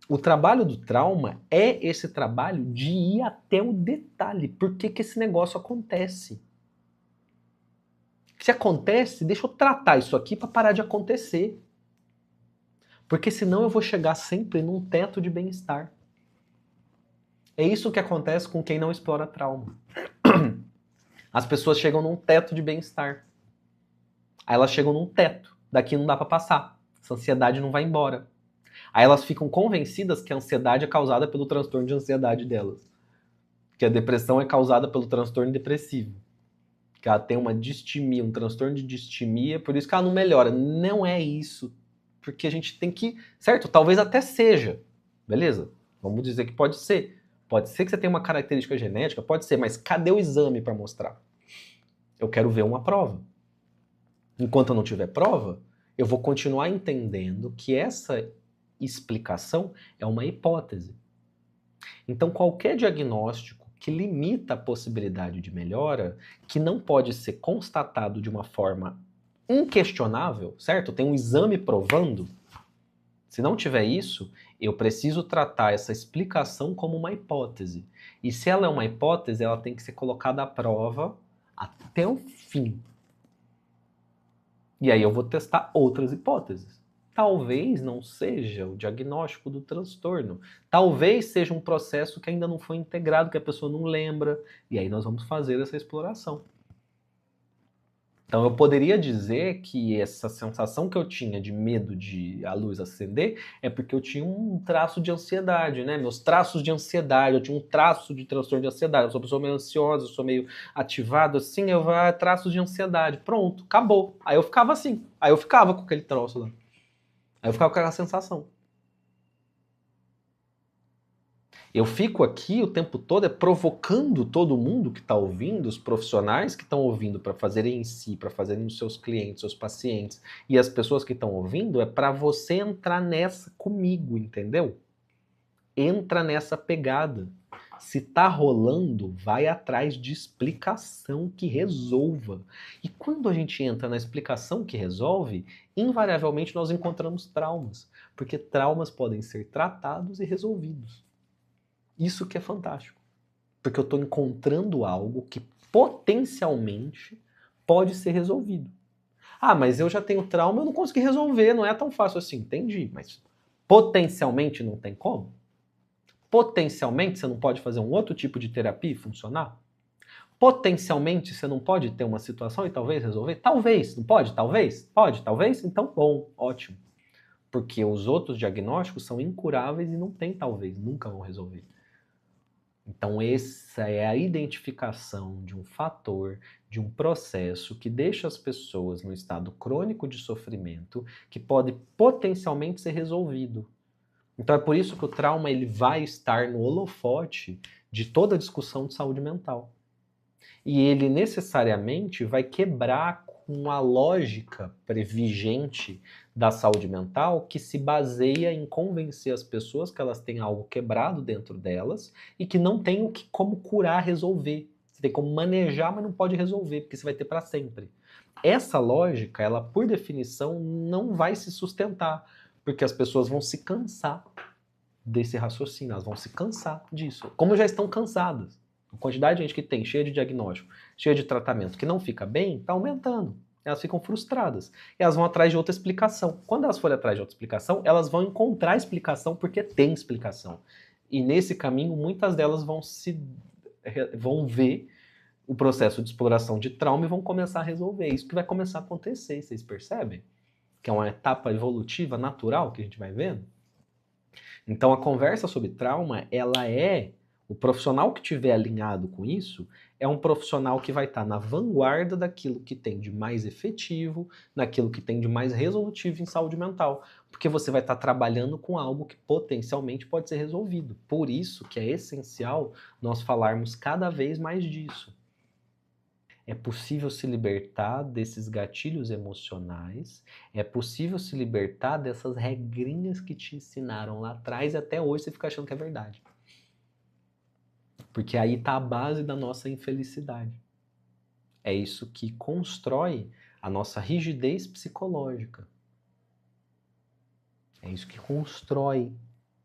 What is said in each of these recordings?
O trabalho do trauma é esse trabalho de ir até o detalhe. Por que que esse negócio acontece? Se acontece, deixa eu tratar isso aqui para parar de acontecer. Porque senão eu vou chegar sempre num teto de bem-estar. É isso que acontece com quem não explora trauma. As pessoas chegam num teto de bem-estar. Aí elas chegam num teto. Daqui não dá para passar. Essa ansiedade não vai embora. Aí elas ficam convencidas que a ansiedade é causada pelo transtorno de ansiedade delas. Que a depressão é causada pelo transtorno depressivo. Que ela tem uma distimia, um transtorno de distimia, por isso que ela não melhora. Não é isso. Porque a gente tem que... Certo? Talvez até seja. Beleza? Vamos dizer que pode ser. Pode ser que você tenha uma característica genética, pode ser, mas cadê o exame para mostrar? Eu quero ver uma prova. Enquanto eu não tiver prova, eu vou continuar entendendo que essa explicação é uma hipótese. Então, qualquer diagnóstico que limita a possibilidade de melhora, que não pode ser constatado de uma forma inquestionável, certo? Tem um exame provando. Se não tiver isso, eu preciso tratar essa explicação como uma hipótese. E se ela é uma hipótese, ela tem que ser colocada à prova até o fim. E aí eu vou testar outras hipóteses. Talvez não seja o diagnóstico do transtorno. Talvez seja um processo que ainda não foi integrado, que a pessoa não lembra. E aí nós vamos fazer essa exploração. Então eu poderia dizer que essa sensação que eu tinha de medo de a luz acender é porque eu tinha um traço de ansiedade, né? Meus traços de ansiedade, eu tinha um traço de transtorno de ansiedade. Eu sou uma pessoa meio ansiosa, eu sou meio ativado assim, eu traços de ansiedade. Pronto, acabou. Aí eu ficava assim. Aí eu ficava com aquele troço lá. Aí eu ficava com aquela sensação. Eu fico aqui o tempo todo provocando todo mundo que está ouvindo, os profissionais que estão ouvindo para fazerem em si, para fazerem nos seus clientes, seus pacientes, e as pessoas que estão ouvindo, é para você entrar nessa comigo, entendeu? Entra nessa pegada. Se tá rolando, vai atrás de explicação que resolva. E quando a gente entra na explicação que resolve, invariavelmente nós encontramos traumas, porque traumas podem ser tratados e resolvidos. Isso que é fantástico. Porque eu estou encontrando algo que potencialmente pode ser resolvido. Ah, mas eu já tenho trauma, eu não consegui resolver, não é tão fácil assim. Entendi, mas potencialmente não tem como? Potencialmente você não pode fazer um outro tipo de terapia e funcionar? Potencialmente você não pode ter uma situação e talvez resolver? Talvez, não pode? Talvez? Pode, talvez? Então, bom, ótimo. Porque os outros diagnósticos são incuráveis e não tem talvez, nunca vão resolver. Então, essa é a identificação de um fator, de um processo que deixa as pessoas no estado crônico de sofrimento que pode potencialmente ser resolvido. Então, é por isso que o trauma ele vai estar no holofote de toda a discussão de saúde mental. E ele necessariamente vai quebrar com a lógica previgente da saúde mental que se baseia em convencer as pessoas que elas têm algo quebrado dentro delas e que não tem como curar, resolver. Você tem como manejar, mas não pode resolver, porque você vai ter para sempre. Essa lógica, ela por definição não vai se sustentar, porque as pessoas vão se cansar desse raciocínio, elas vão se cansar disso. Como já estão cansadas. A quantidade de gente que tem, cheia de diagnóstico, cheia de tratamento, que não fica bem, está aumentando. Elas ficam frustradas. E elas vão atrás de outra explicação. Quando elas forem atrás de outra explicação, elas vão encontrar explicação porque tem explicação. E nesse caminho, muitas delas vão ver o processo de exploração de trauma e vão começar a resolver. Isso que vai começar a acontecer, vocês percebem? Que é uma etapa evolutiva natural que a gente vai vendo. Então a conversa sobre trauma, ela é o profissional que estiver alinhado com isso é um profissional que vai estar na vanguarda daquilo que tem de mais efetivo, naquilo que tem de mais resolutivo em saúde mental, porque você vai estar trabalhando com algo que potencialmente pode ser resolvido. Por isso que é essencial nós falarmos cada vez mais disso. É possível se libertar desses gatilhos emocionais, é possível se libertar dessas regrinhas que te ensinaram lá atrás e até hoje você fica achando que é verdade. Porque aí está a base da nossa infelicidade. É isso que constrói a nossa rigidez psicológica. É isso que constrói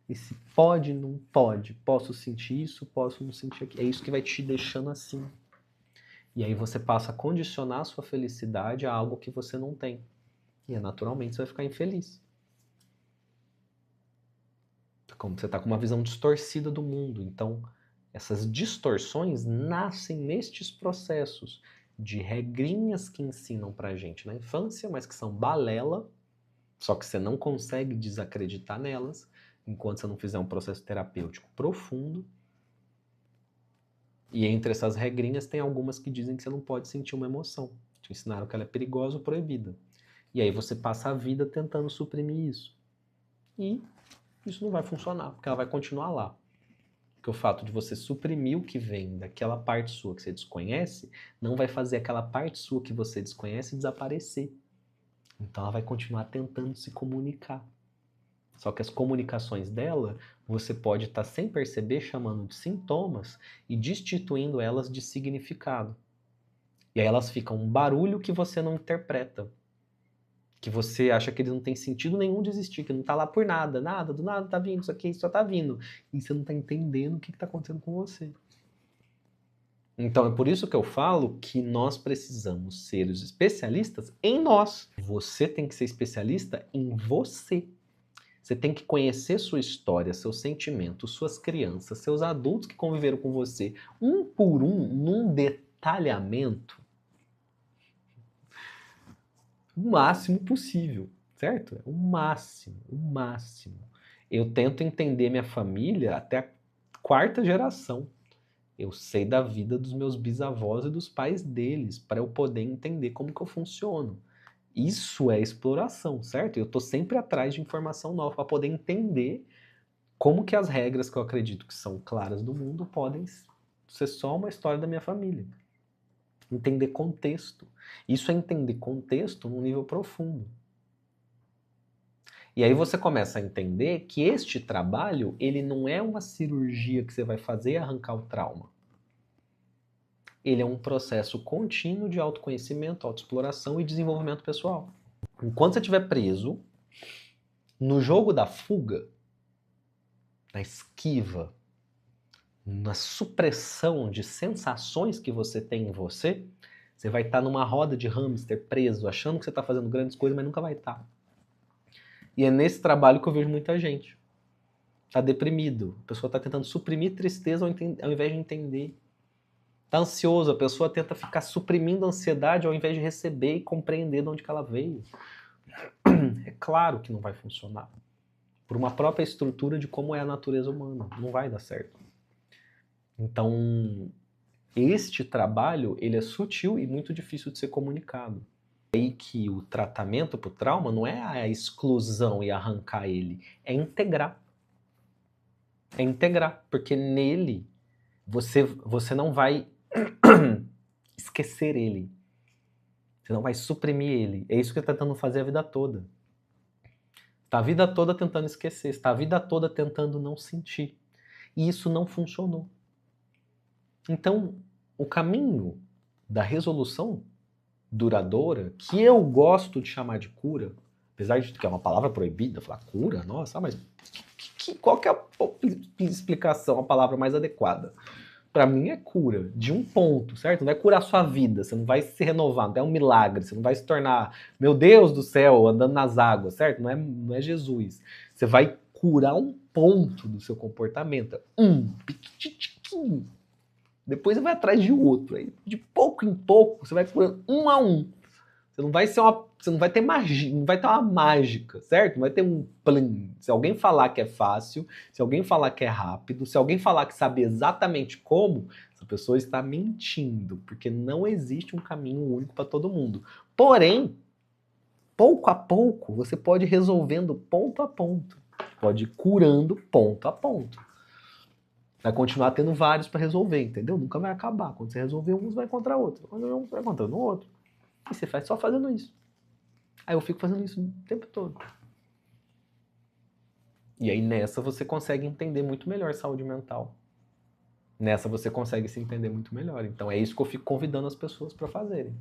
Esse pode, não pode, posso sentir isso, posso não sentir aquilo. É isso que vai te deixando assim. E aí você passa a condicionar a sua felicidade a algo que você não tem. E naturalmente você vai ficar infeliz. Como você está com uma visão distorcida do mundo. Então, essas distorções nascem nestes processos de regrinhas que ensinam pra gente na infância, mas que são balela, só que você não consegue desacreditar nelas, enquanto você não fizer um processo terapêutico profundo. E entre essas regrinhas tem algumas que dizem que você não pode sentir uma emoção. Te ensinaram que ela é perigosa ou proibida. E aí você passa a vida tentando suprimir isso. E isso não vai funcionar, porque ela vai continuar lá. Porque o fato de você suprimir o que vem daquela parte sua que você desconhece, não vai fazer aquela parte sua que você desconhece desaparecer. Então ela vai continuar tentando se comunicar. Só que as comunicações dela, você pode estar sem perceber chamando de sintomas e destituindo elas de significado. E aí elas ficam um barulho que você não interpreta. Que você acha que eles não tem sentido nenhum de existir, que não tá lá por nada, do nada tá vindo, isso aqui só tá vindo. E você não tá entendendo o que tá acontecendo com você. Então é por isso que eu falo que nós precisamos ser os especialistas em nós. Você tem que ser especialista em você. Você tem que conhecer sua história, seus sentimentos, suas crianças, seus adultos que conviveram com você, um por um, num detalhamento o máximo possível, certo? O máximo, o máximo. Eu tento entender minha família até a quarta geração. Eu sei da vida dos meus bisavós e dos pais deles, para eu poder entender como que eu funciono. Isso é exploração, certo? Eu estou sempre atrás de informação nova para poder entender como que as regras que eu acredito que são claras do mundo podem ser só uma história da minha família. Entender contexto. Isso é entender contexto num nível profundo. E aí você começa a entender que este trabalho, ele não é uma cirurgia que você vai fazer e arrancar o trauma. Ele é um processo contínuo de autoconhecimento, autoexploração e desenvolvimento pessoal. Enquanto você estiver preso no jogo da fuga, na esquiva, na supressão de sensações que você tem em você, você vai estar numa roda de hamster preso, achando que você está fazendo grandes coisas, mas nunca vai estar. E é nesse trabalho que eu vejo muita gente. Está deprimido, a pessoa está tentando suprimir tristeza ao invés de entender. Está ansioso, a pessoa tenta ficar suprimindo a ansiedade ao invés de receber e compreender de onde que ela veio. É claro que não vai funcionar. Por uma própria estrutura de como é a natureza humana. Não vai dar certo. Então, este trabalho, ele é sutil e muito difícil de ser comunicado. É aí que o tratamento para o trauma não é a exclusão e arrancar ele, é integrar. É integrar, porque nele você não vai esquecer ele. Você não vai suprimir ele. É isso que você está tentando fazer a vida toda. Está a vida toda tentando esquecer, está a vida toda tentando não sentir. E isso não funcionou. Então, o caminho da resolução duradoura, que eu gosto de chamar de cura, apesar de que é uma palavra proibida, falar cura, nossa, mas qual que é a explicação, a palavra mais adequada? Para mim é cura, de um ponto, certo? Não vai curar a sua vida, você não vai se renovar, não é um milagre, você não vai se tornar, meu Deus do céu, andando nas águas, certo? Não é Jesus. Você vai curar um ponto do seu comportamento, piquitiquinho. Depois você vai atrás de outro, aí de pouco em pouco você vai curando um a um. Você não vai ter magia, não vai ter uma mágica, certo? Não vai ter um plano. Se alguém falar que é fácil, se alguém falar que é rápido, se alguém falar que sabe exatamente como, essa pessoa está mentindo, porque não existe um caminho único para todo mundo. Porém, pouco a pouco, você pode ir resolvendo ponto a ponto, pode ir curando ponto a ponto. Vai continuar tendo vários para resolver, entendeu? Nunca vai acabar. Quando você resolver um, você vai encontrar outro. Quando um, você vai encontrando outro. E você faz só fazendo isso. Aí eu fico fazendo isso o tempo todo. E aí nessa você consegue entender muito melhor saúde mental. Nessa você consegue se entender muito melhor. Então é isso que eu fico convidando as pessoas para fazerem.